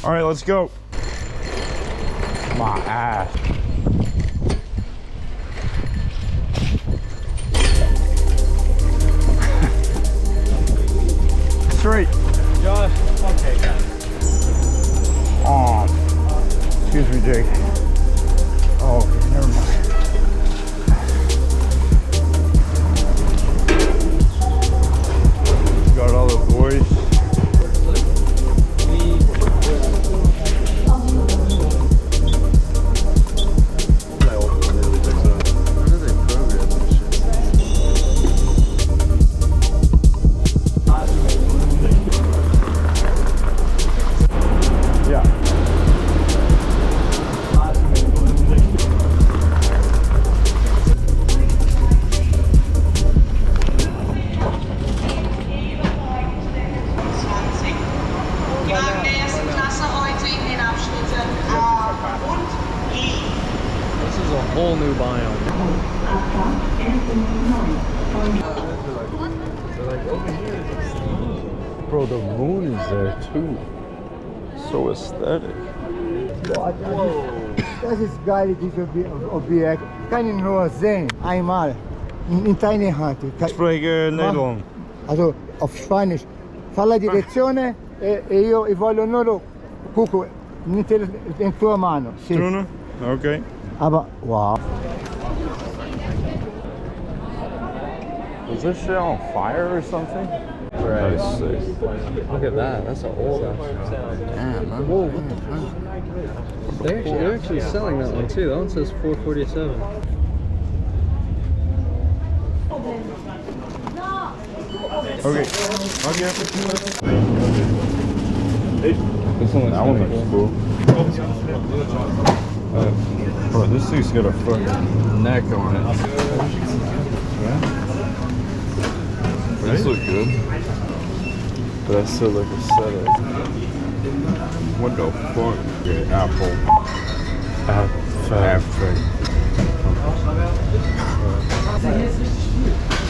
All right, let's go. My ass. Straight. Josh. Okay, guys. Excuse me, Jake. Oh, okay, never mind. Got all the boys. Whole new biome. Bro, the moon is there too. So aesthetic. Das ist geil, dieses Objekt. Kann ich nur sehen, einmal, in deine Hand. Ik spreek Nederlands. Also auf Spanisch. Fa la direzione e io voglio nur gucken in tua mano. Sì. Doen? Oké. Aber wow. Is this shit on fire or something? That is sick. Look at that. That's an old ass. Damn, man. Whoa, what the fuck? They're actually selling that one too. That one says 447. Okay. This one looks cool. Bro, this thing's got a fucking neck on it. Yeah. These look good. But I still like a setup. What the fuck? Okay, Apple. Apple.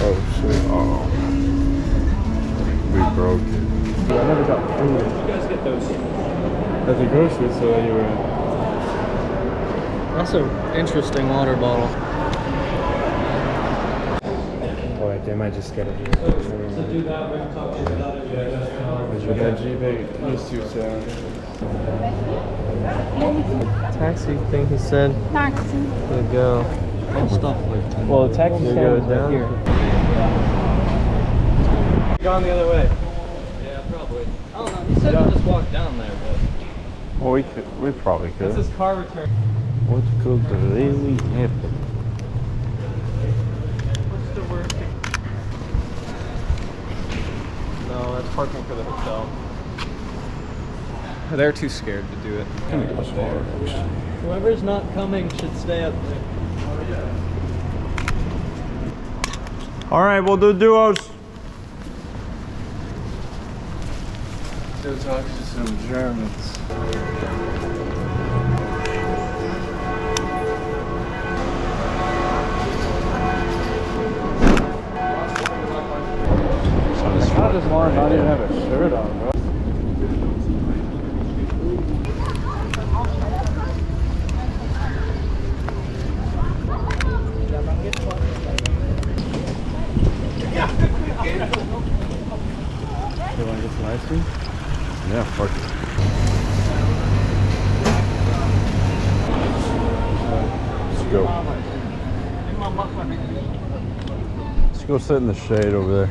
Oh shit. Oh. We broke it. I never got food. You guys get those At the grocery store you were. That's an interesting water bottle. Oh, wait, they might just get it. Taxi thing he said. Taxi. There you go. All stuff like that. Well, the taxi goes down here. Gone the other way. Yeah, probably. I don't know. He said to just walk down there, but. Well, we probably could. This is car return. What could really happen? What's the worst? No, that's parking for the hotel. They're too scared to do it. Whoever's not coming should stay up there. All right, we'll do duos. Go talk to some Germans. I just want to not even have a shirt on, bro. You want to get some ice cream? Yeah, fuck it. Let's go. Let's go sit in the shade over there.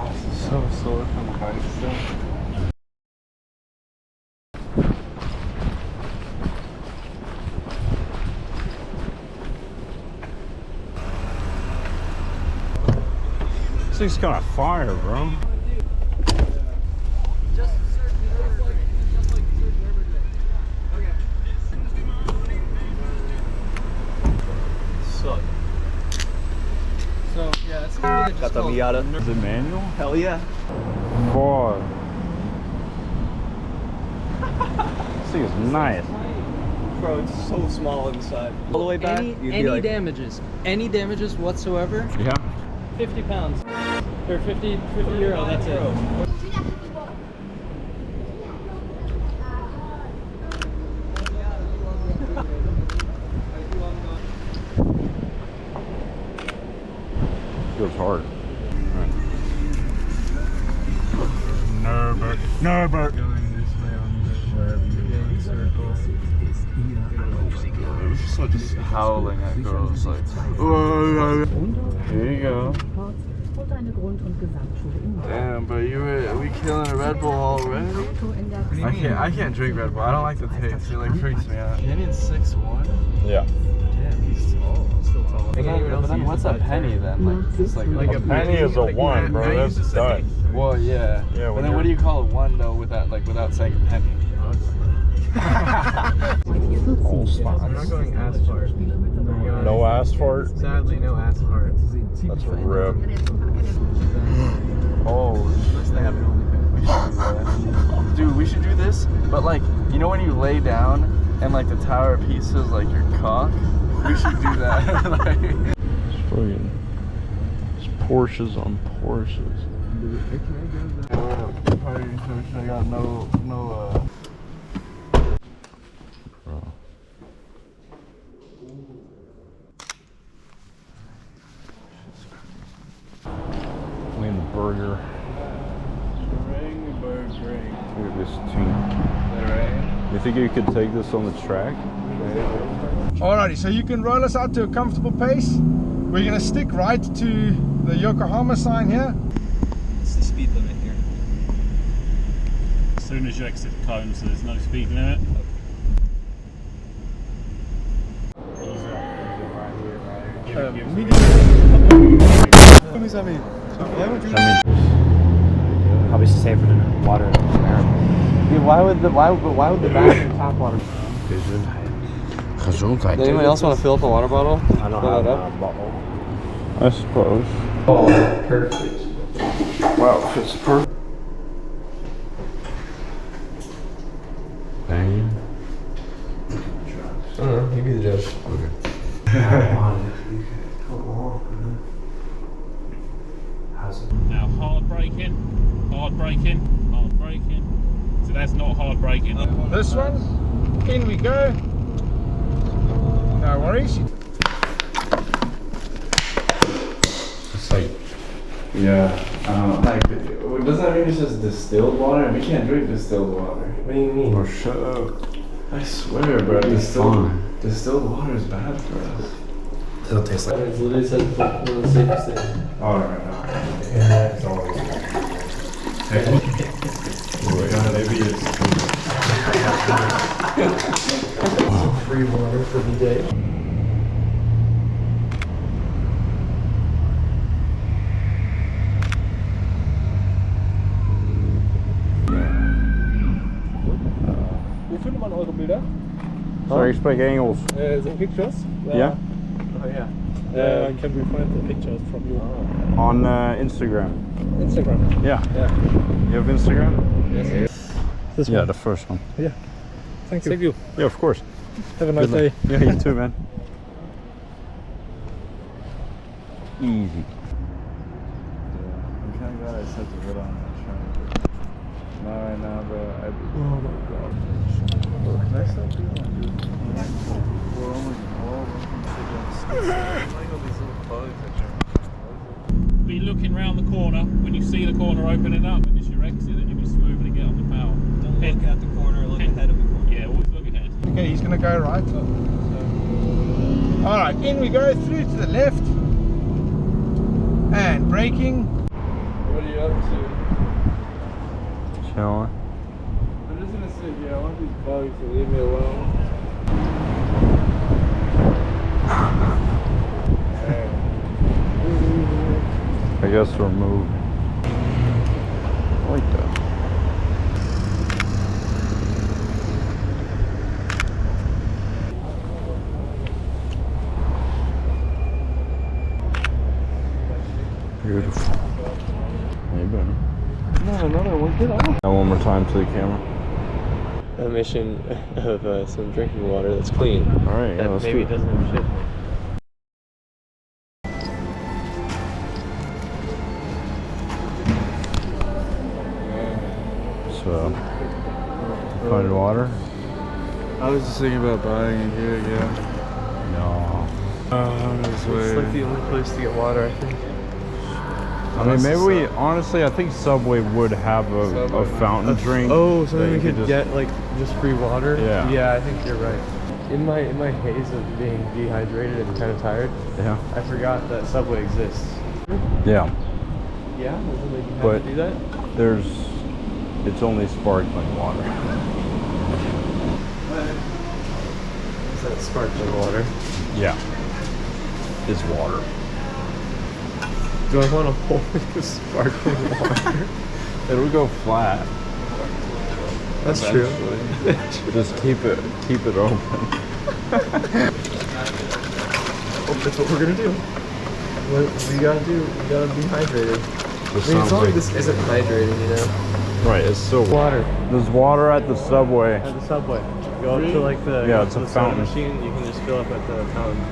This is so sore from the bike still. This thing's kind of fire, bro. Just search Nürburgring. Just like search Nürburgring. Okay. Suck. So, yeah, it's literally just called Is it manual? Hell yeah. Boy. This thing is nice. Bro, it's so small inside. All the way back, any damages whatsoever, Yeah. 50 pounds. For 50 euro, that's it. Goes hard. Nürburgring. Going this way on the circle. So just howling at girls like. Here you go. Damn, but are we killing a Red Bull already? I can't drink Red Bull. I don't like the taste. It like freaks me out. Canadian 6'1"? Yeah. Damn, he's tall. Still tall. But then what's a penny then? Like just like A penny is a 1, bro. That's done. Well, yeah. But then what do you call a 1 though without saying a penny? I'm not going asphalt. No asphalt? Sadly, no asphalt. That's a rip. Oh, they have an OnlyFans. Dude, we should do this. But like, you know when you lay down and like the Tower of Pisa is like your cock? We should do that. Like, it's friggin'. It's Porsches on Porsches. I got no. Burger. Look at this team. You think you could take this on the track? Alrighty, so you can roll us out to a comfortable pace. We're gonna stick right to the Yokohama sign here. It's the speed limit here. As soon as you exit the cone, so there's no speed limit. Obviously safer than water in America. Yeah, why would the bathroom tap water? Gezondheid. Does anyone else want to fill up a water bottle? I don't have a bottle. I suppose. Oh, perfect. Wow, it's perfect. Dang. I don't know, you be the judge. Okay. Now hard braking. So that's not hard braking. This one, in we go. No worries. It's like, yeah. Like, doesn't that mean it's just distilled water? We can't drink distilled water. What do you mean? Oh, shut up. I swear, bro. Distilled water is bad for us. It doesn't taste like it. It's literally said one of the safest things. Oh, no. Yeah, it's always Maybe it's Free water for the day. Wo findet man eure Bilder? Sorry, ich spreche Engels. The pictures? Yeah? Oh yeah. Can we find the pictures from you? On Instagram. Instagram? Yeah. Yeah. You have Instagram? Yes. This Yeah, one? the first one. Yeah. Thank you. Thank you. Yeah, of course. Have a nice day. Yeah, you too, man. Easy. Yeah, I'm kind of glad I set the hood on that train. Not right now, bro. Oh my god. Can I stop doing that, dude? We're almost all Be looking round the corner. When you see the corner opening up and it's your exit, then you can smoothly get on the power. Don't look at the corner, look ahead of the corner. Yeah, always look ahead. Okay, he's gonna go right. Alright, in we go through to the left. And braking. What are you up to? Chilling. I'm just gonna sit here. I want these bugs to leave me alone. I guess we're moving. I like that. Beautiful. Hey, buddy. No, another one. Get off. Now one more time to the camera. A mission of some drinking water that's clean. All right, yeah, That let's maybe do it. doesn't have shit. find water? I was just thinking about buying it here again. No. This It's way. like the only place to get water, I think. I mean, maybe we, honestly, I think Subway would have a fountain drink. Oh, so that then we you could just- get like just free water? Yeah. Yeah, I think you're right. In my haze of being dehydrated and kind of tired, Yeah. I forgot that Subway exists. Yeah. Yeah? Doesn't make you have But to do that? it's only sparkling water. Is that sparkling water? Yeah. It's water. Do I want to hold the sparkling water? It'll go flat. That's true. Eventually. Just keep it open. Oh, that's what we're gonna do. What you gotta do, you gotta be hydrated. I mean, as long as this isn't hydrating, you know. Right, it's still Water. There's water at the Subway. At the Subway. Go up to like the, Yeah, it's a the soda fountain. machine, you can just fill up at the fountain.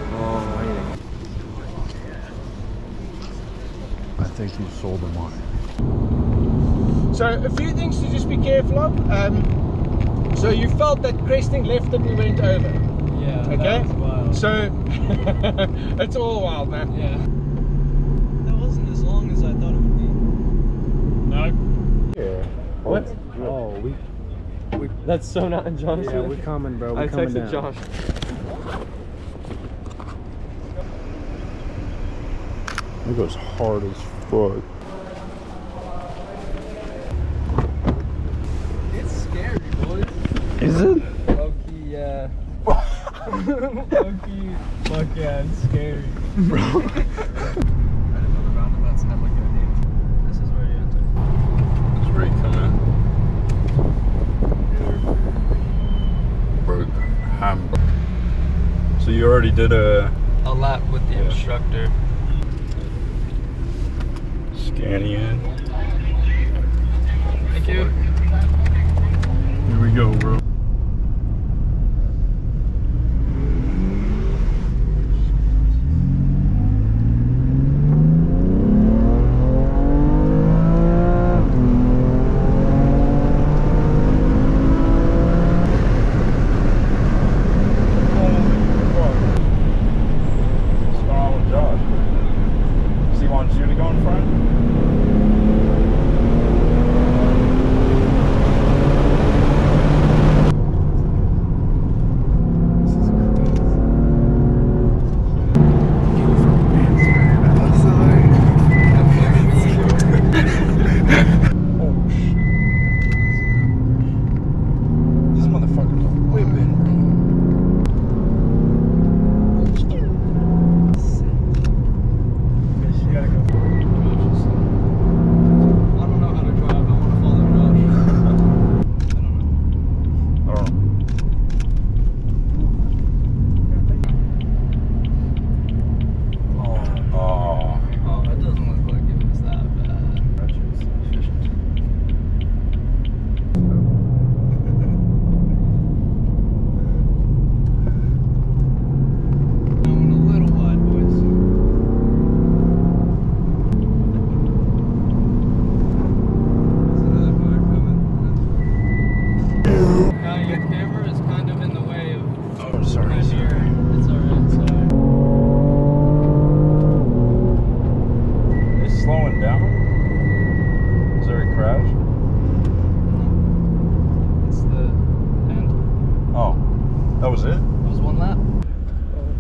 I think you sold them on. So a few things to just be careful of. So you felt that cresting left and we went over. Yeah. Okay? That was wild. So it's all wild, man. Yeah. That wasn't as long as I thought it would be. No. What? Oh, we that's so not in Josh. Yeah, we're coming, bro. We're I coming texted down. Josh. It goes hard as fuck. It's scary, boys. Is it? Low-key, yeah. Low-key, fuck yeah, it's scary. Bro. I didn't know the roundabouts have like a name. This is where you enter. It's where you come in. Hamburg. So you already did a lap with the instructor. scanning in. Thank you. Here we go, bro.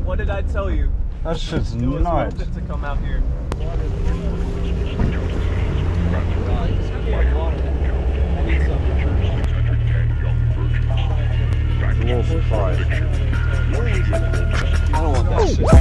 What did I tell you? That shit's It was nuts. worth it to come out here. A little surprised. I don't want that shit.